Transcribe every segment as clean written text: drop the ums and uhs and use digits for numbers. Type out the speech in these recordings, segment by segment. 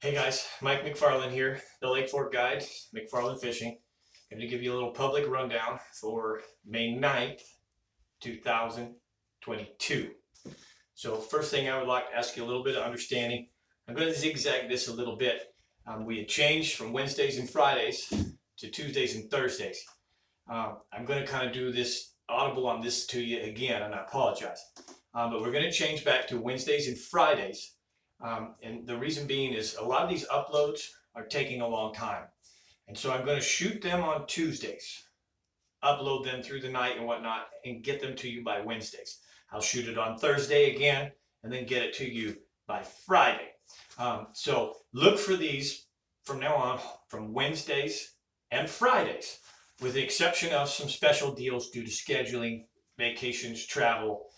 Hey guys, Mike McFarland here, the Lake Fork Guide, McFarland Fishing. Going to give you a little public rundown for May 9th, 2022. So first thing I would like to ask you a little bit of understanding. I'm going to zigzag this a little bit. We had changed from Wednesdays and Fridays to Tuesdays and Thursdays. I'm going to kind of do this audible on this to you again, and I apologize. But we're going to change back to Wednesdays and Fridays. And the reason being is a lot of these uploads are taking a long time. And so I'm going to shoot them on Tuesdays, upload them through the night and whatnot, and get them to you by Wednesdays. I'll shoot it on Thursday again, and then get it to you by Friday. So look for these from now on from Wednesdays and Fridays, with the exception of some special deals due to scheduling, vacations, travel,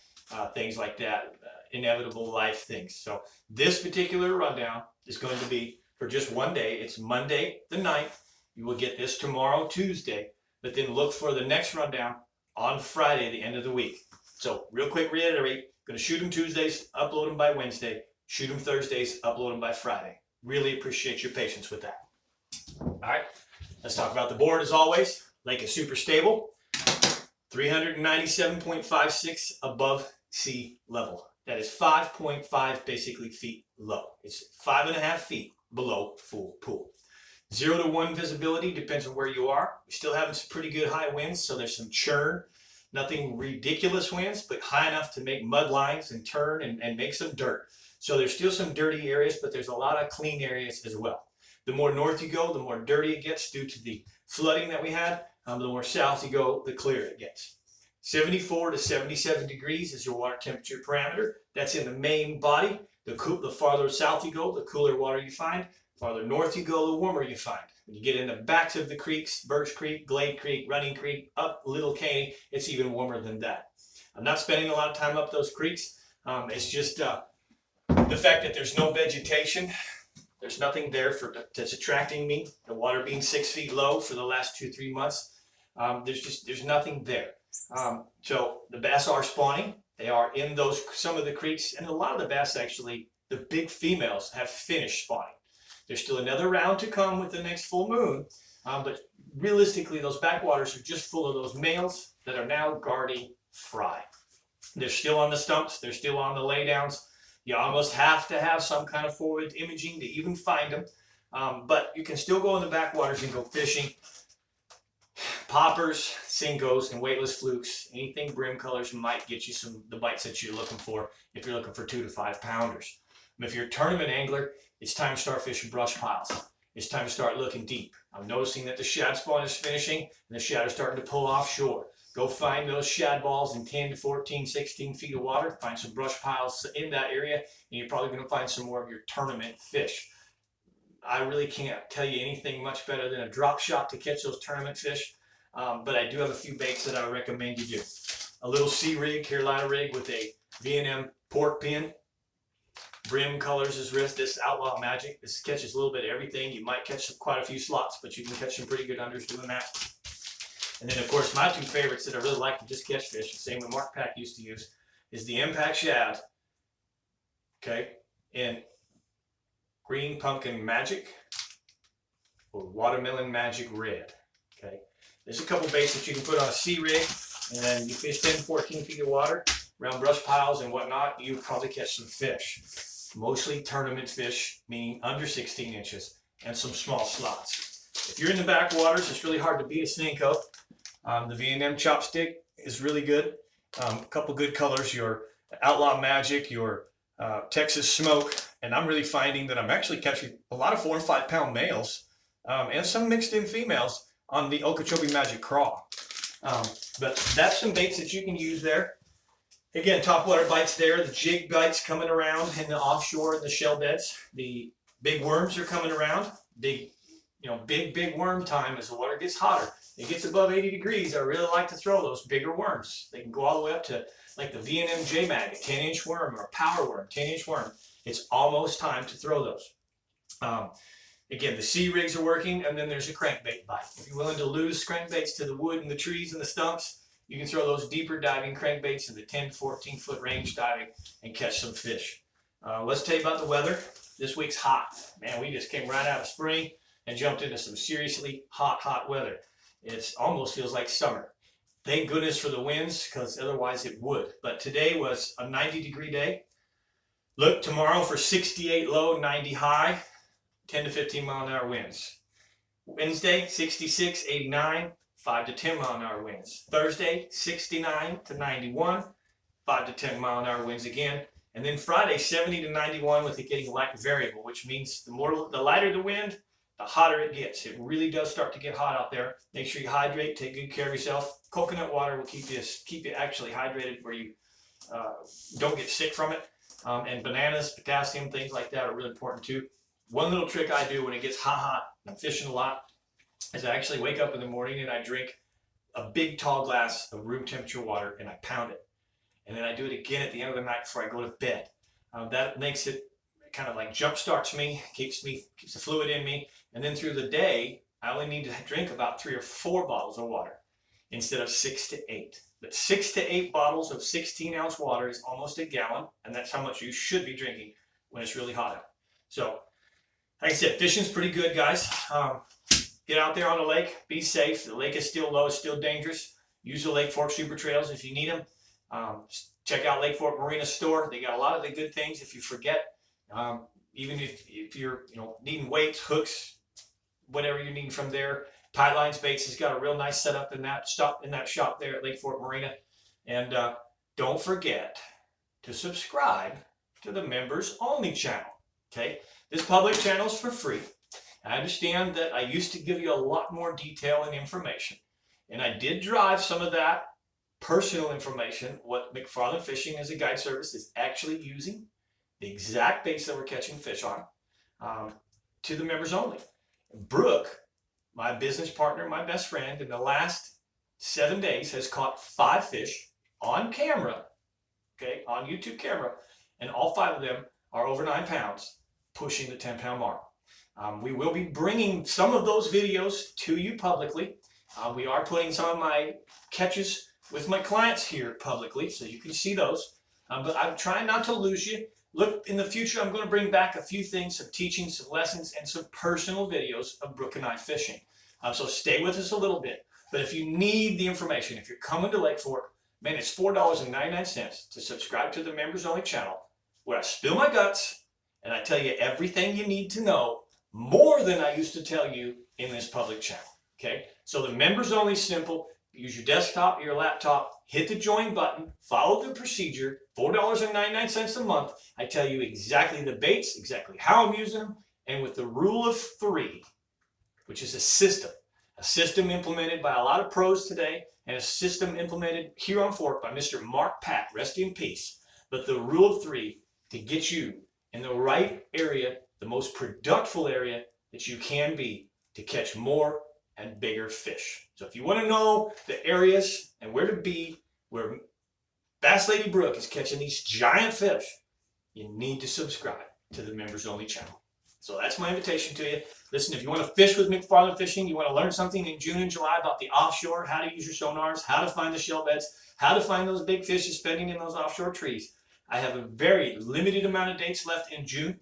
things like that. Inevitable life things. So this particular rundown is going to be for just one day. It's Monday the 9th. You will get this tomorrow, Tuesday, but then look for the next rundown on Friday, the end of the week. So real quick, reiterate, going to shoot them Tuesdays, upload them by Wednesday, shoot them Thursdays, upload them by Friday. Really appreciate your patience with that. All right, let's talk about the board as always. Lake is super stable, 397.56 above sea level. That is 5.5 basically feet low. It's 5.5 feet below full pool. 0 to 1 visibility depends on where you are. We're still having some pretty good high winds, so there's some churn. Nothing ridiculous winds, but high enough to make mud lines and turn and make some dirt. So there's still some dirty areas, but there's a lot of clean areas as well. The more north you go, the more dirty it gets due to the flooding that we had. The more south you go, the clearer it gets. 74 to 77 degrees is your water temperature parameter. That's in the main body. The farther south you go, the cooler water you find. Farther north you go, the warmer you find. When you get in the backs of the creeks, Birch Creek, Glade Creek, Running Creek, up Little Caney, it's even warmer than that. I'm not spending a lot of time up those creeks. It's just the fact that there's no vegetation. There's nothing there that's attracting me. The water being 6 feet low for the last 2-3 months. There's nothing there. So the bass are spawning. They are in some of the creeks, and a lot of the bass actually, the big females have finished spawning. There's still another round to come with the next full moon, but realistically those backwaters are just full of those males that are now guarding fry. They're still on the stumps, they're still on the laydowns. You almost have to have some kind of forward imaging to even find them, but you can still go in the backwaters and go fishing. Poppers, Cincos, and weightless flukes, anything brim colors might get you the bites that you're looking for if you're looking for 2 to 5 pounders. If you're a tournament angler, it's time to start fishing brush piles. It's time to start looking deep. I'm noticing that the shad spawn is finishing and the shad are starting to pull offshore. Go find those shad balls in 10 to 14, 16 feet of water. Find some brush piles in that area, and you're probably going to find some more of your tournament fish. I really can't tell you anything much better than a drop shot to catch those tournament fish, but I do have a few baits that I recommend you do. A little sea rig, Carolina rig with a V&M pork pin. Brim colors is this Outlaw Magic. This catches a little bit of everything. You might catch quite a few slots, but you can catch some pretty good unders doing that. And then of course my 2 favorites that I really like to just catch fish, the same way Mark Pack used to use, is the Impact Shad, okay, and Green Pumpkin Magic or Watermelon Magic Red. Okay, there's a couple baits that you can put on a sea rig, and you fish 10, 14 feet of water around brush piles and whatnot. You probably catch some fish, mostly tournament fish, meaning under 16 inches, and some small slots. If you're in the backwaters, it's really hard to beat a Cinco. The V&M chopstick is really good. A couple good colors, your Outlaw Magic, your Texas Smoke, and I'm really finding that I'm actually catching a lot of 4 and 5 pound males and some mixed in females on the Okeechobee Magic Craw. But that's some baits that you can use there. Again, topwater bites there, the jig bites coming around in the offshore and the shell beds. The big worms are coming around. Big worm time as the water gets hotter. It gets above 80 degrees. I really like to throw those bigger worms. They can go all the way up to like the V&M J-Mag, a 10-inch worm, or a power worm, 10-inch worm. It's almost time to throw those. Again, the sea rigs are working, and then there's a crankbait bite. If you're willing to lose crankbaits to the wood and the trees and the stumps, you can throw those deeper diving crankbaits in the 10 to 14 foot range diving and catch some fish. Let's tell you about the weather. This week's hot. Man, we just came right out of spring and jumped into some seriously hot weather. It almost feels like summer. Thank goodness for the winds, because otherwise it would. But today was a 90-degree day. Look tomorrow for 68 low, 90 high, 10 to 15 mile an hour winds. Wednesday, 66, 89, 5 to 10 mile an hour winds. Thursday, 69 to 91, 5 to 10 mile an hour winds again. And then Friday, 70 to 91 with it getting light variable, which means the lighter the wind, the hotter it gets. It really does start to get hot out there. Make sure you hydrate, take good care of yourself. Coconut water will keep you actually hydrated where you don't get sick from it. And bananas, potassium, things like that are really important too. One little trick I do when it gets hot, I'm fishing a lot, is I actually wake up in the morning and I drink a big tall glass of room temperature water and I pound it. And then I do it again at the end of the night before I go to bed. That makes it kind of like jump starts me, keeps the fluid in me. And then through the day, I only need to drink about 3 or 4 bottles of water instead of 6 to 8. But 6 to 8 bottles of 16-ounce water is almost a gallon, and that's how much you should be drinking when it's really hot out. So, like I said, fishing's pretty good, guys. Get out there on the lake, be safe. The lake is still low, it's still dangerous. Use the Lake Fork Super Trails if you need them. Check out Lake Fork Marina Store. They got a lot of the good things if you forget. Even if you're needing weights, hooks, whatever you're needing from there. Tightline Baits has got a real nice setup in that shop there at Lake Fork Marina. And don't forget to subscribe to the members only channel. Okay, this public channel is for free. I understand that I used to give you a lot more detail and information, and I did drive some of that personal information, what McFarland Fishing as a guide service is actually using, the exact baits that we're catching fish on, to the members only. Brooke, my business partner, my best friend, in the last 7 days has caught 5 fish on camera, okay, on YouTube camera, and all 5 of them are over 9 pounds, pushing the 10-pound mark. We will be bringing some of those videos to you publicly. We are putting some of my catches with my clients here publicly, so you can see those. But I'm trying not to lose you. Look, in the future, I'm going to bring back a few things, some teachings, some lessons, and some personal videos of Brooke and I fishing. So stay with us a little bit. But if you need the information, if you're coming to Lake Fork, man, it's $4.99 to subscribe to the members only channel, where I spill my guts and I tell you everything you need to know, more than I used to tell you in this public channel. Okay? So the members only simple. Use your desktop, your laptop, hit the join button, follow the procedure, $4.99 a month. I tell you exactly the baits, exactly how I'm using them, and with the rule of 3, which is a system implemented by a lot of pros today, and a system implemented here on Fork by Mr. Mark Pat, rest in peace. But the rule of 3 to get you in the right area, the most productive area that you can be to catch more and bigger fish. So if you want to know the areas and where to be, where Bass Lady Brooke is catching these giant fish, you need to subscribe to the members only channel. So that's my invitation to you. Listen, if you want to fish with McFarland Fishing, you want to learn something in June and July about the offshore, how to use your sonars, how to find the shell beds, how to find those big fish suspending in those offshore trees. I have a very limited amount of dates left in June,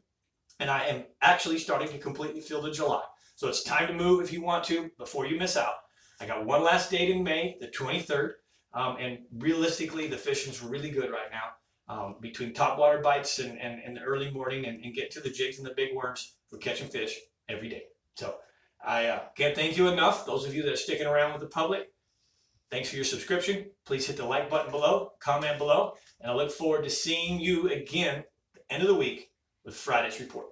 and I am actually starting to completely fill the July. So it's time to move if you want to before you miss out. I got one last date in May, the 23rd, and realistically the fishing's really good right now. Between topwater bites and the early morning and get to the jigs and the big worms, we're catching fish every day. So I can't thank you enough. Those of you that are sticking around with the public, thanks for your subscription. Please hit the like button below, comment below, and I look forward to seeing you again at the end of the week with Friday's report.